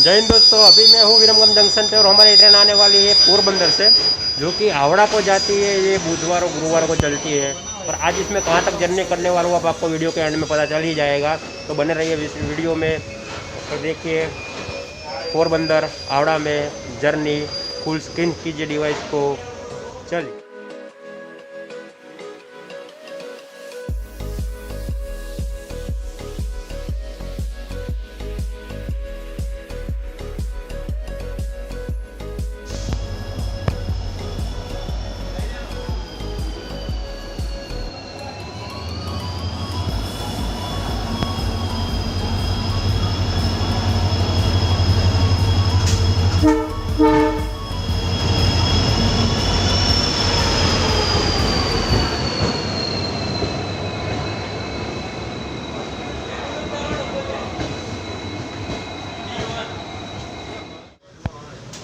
जय हिंद दोस्तों, अभी मैं हूँ विरमगम जंक्शन पे और हमारी ट्रेन आने वाली है पोरबंदर से, जो कि हावड़ा को जाती है। ये बुधवार और गुरुवार को चलती है और आज इसमें कहाँ तक जर्नी करने वाला हूँ अब आपको वीडियो के एंड में पता चल ही जाएगा। तो बने रहिए इस वीडियो में। तो देखिए पोरबंदर हावड़ा में जर्नी फुल स्क्रीन कीजिए डिवाइस को। चलिए।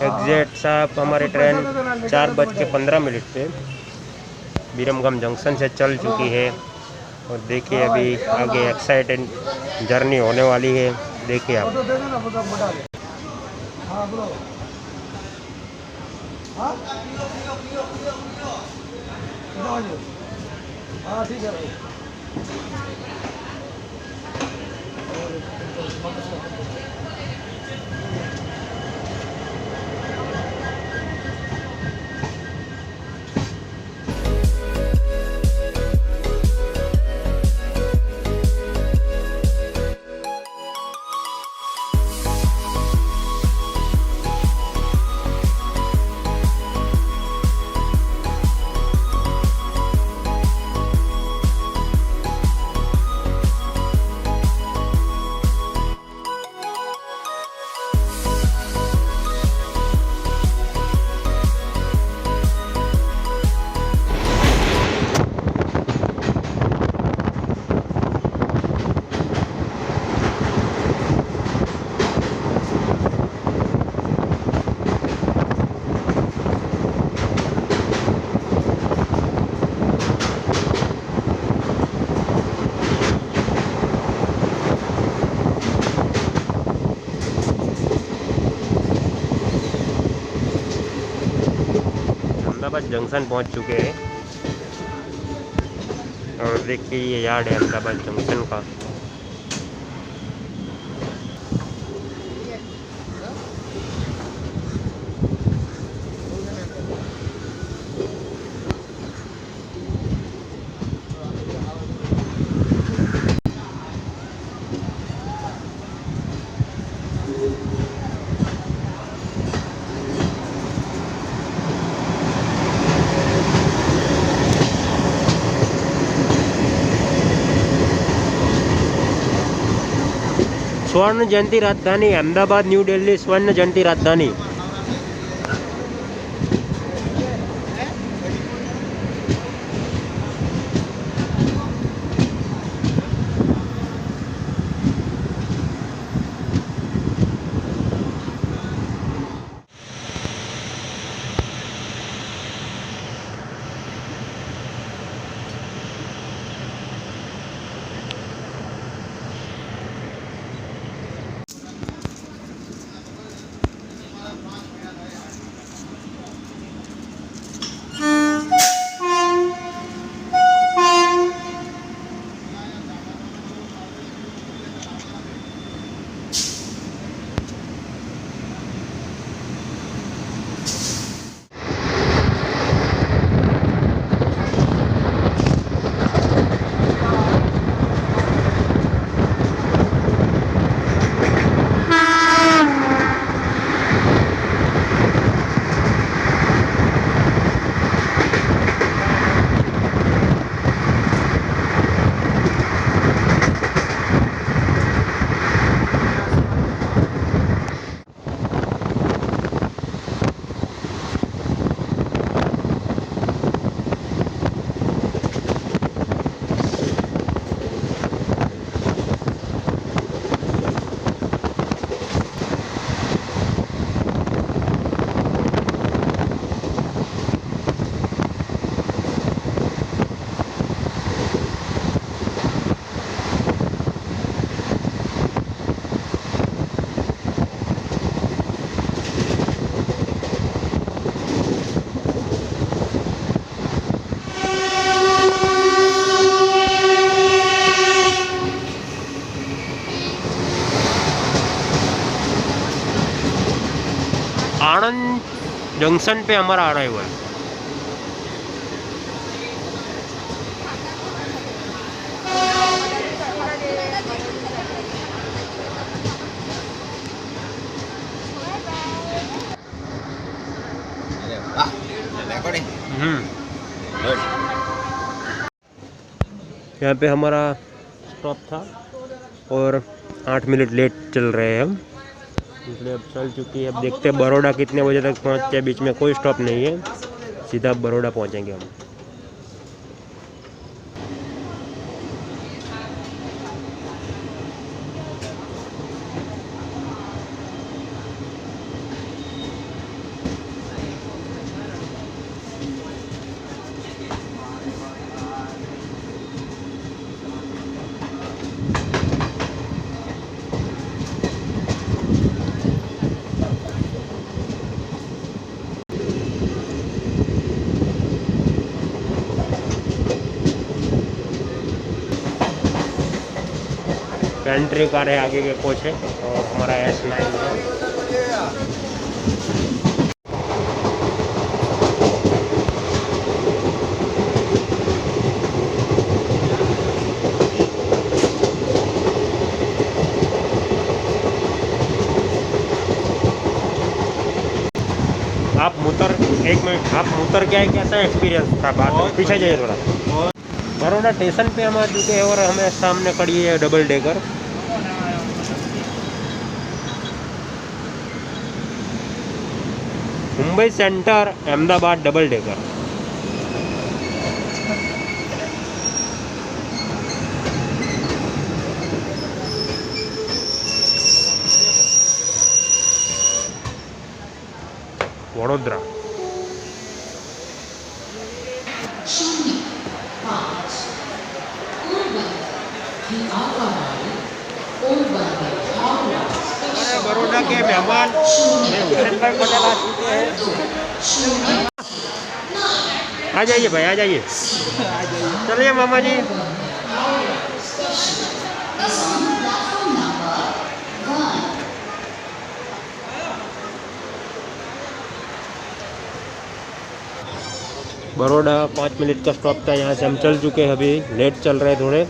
एग्जैक्ट साहब हमारी ट्रेन 4:15 पे विरमगम जंक्शन से चल चुकी है और देखिए अभी आगे एक्साइटेड जर्नी होने वाली है। देखिए आप। अहमदाबाद जंक्शन पहुंच चुके हैं और देखिए ये यार्ड है अहमदाबाद जंक्शन का। स्वर्ण जयंती राजधानी अहमदाबाद न्यू दिल्ली स्वर्ण जयंती राजधानी। जंक्शन पे हमारा अराइवल। यहाँ पे हमारा स्टॉप था और 8 मिनट लेट चल रहे हैं हम, इसलिए अब चल चुकी है। अब देखते हैं बड़ौदा कितने बजे तक पहुँचते हैं। बीच में कोई स्टॉप नहीं है, सीधा बड़ौदा पहुँचेंगे हम। पेंट्री कार है, आगे के कोच है और हमारा S9 है। आप मुतर, एक मिनट, आप मुतर क्या है, कैसा एक्सपीरियंस था? बात पीछे जाइए थोड़ा। बड़ौदा स्टेशन पे हम आ चुके हैं और हमें सामने खड़ी है double decker. Mumbai centre Ahmedabad double decker. Vadodara. Baroda के मेहमान हुसैन भाई पटेल आ चुके हैं। आ जाइए भाई, आ जाइए, चलिए मामा जी। बड़ौदा 5 मिनट का स्टॉप था, यहाँ से हम चल चुके हैं। अभी लेट चल रहे थोड़े।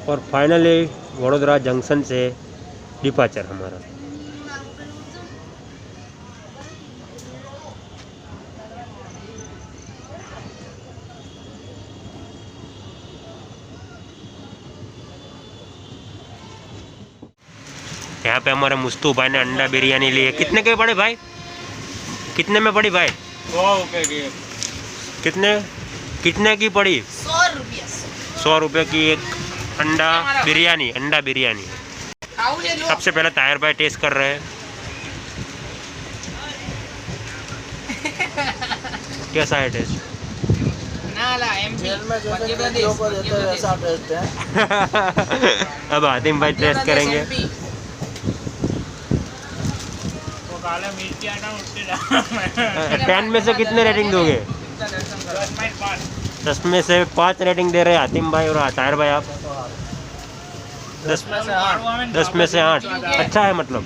और फाइनली वडोदरा जंक्शन से डिपार्चर हमारा। यहाँ पे हमारे मुस्तू भाई ने अंडा बिरयानी ली है। कितने के पड़े भाई? कितने में पड़ी भाई? 100 रुपये की। कितने की पड़ी? 100 रुपये। 100 रुपये की एक अंडा बिरयानी। सबसे पहले ताहिर भाई टेस्ट कर रहे हैं। कैसा है टेस्ट? अब आतिम भाई टेस्ट करेंगे। टेन में से कितने रेटिंग दोगे? 10 में से 5 रेटिंग दे रहे हैं आतिम भाई और ताहिर भाई। आप 10 में से 8। अच्छा है मतलब।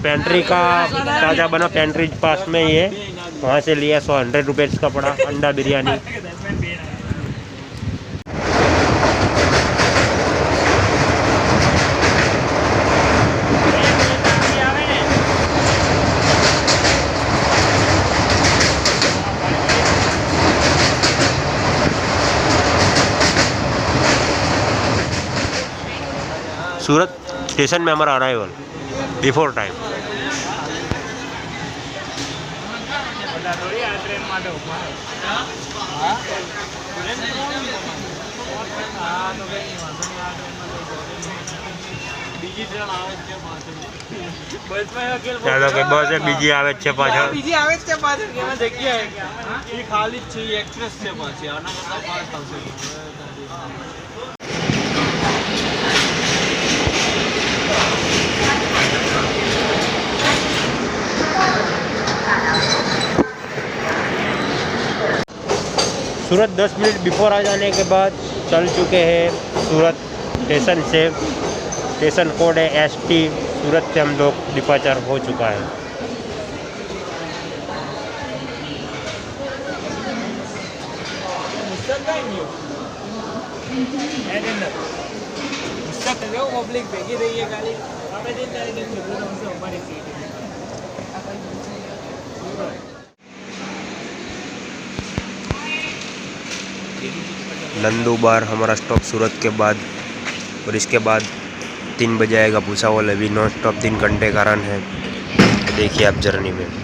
पेंट्री का ताज़ा बना, पेंट्री पास में ही है, वहाँ से लिया। 100 रुपये का पड़ा अंडा बिरयानी। सूरत स्टेशन में हमारा अराइवल बिफोर टाइम। ચાલો કે બસ બીજી આવે છે પાછળ. બીજી આવે છે પાછળ કે મેં દેખી આવે. ये खाली चाहिए एक्सप्रेस से पास आना मतलब 5000 सूरत 10 मिनट बिफोर आ जाने के बाद चल चुके हैं सूरत स्टेशन से। स्टेशन कोड है ST। सूरत से हम लोग डिपार्चर हो चुका है। पब्लिक भेगी रही है गाड़ी हमारी सीट नंदू बार हमारा स्टॉप सूरत के बाद, और इसके बाद 3 बजे आएगा भूसावल। अभी नॉन स्टॉप 3 घंटे का रन है। तो देखिए आप जर्नी में। –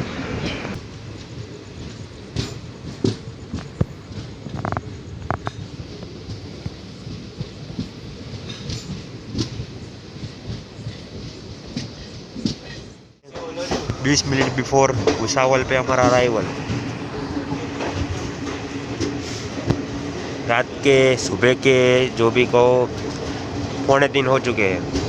20 मिनट बिफोर भूसावल पे हमारा अराइवल। रात के सुबह के जो भी कहो 2:45 हो चुके हैं।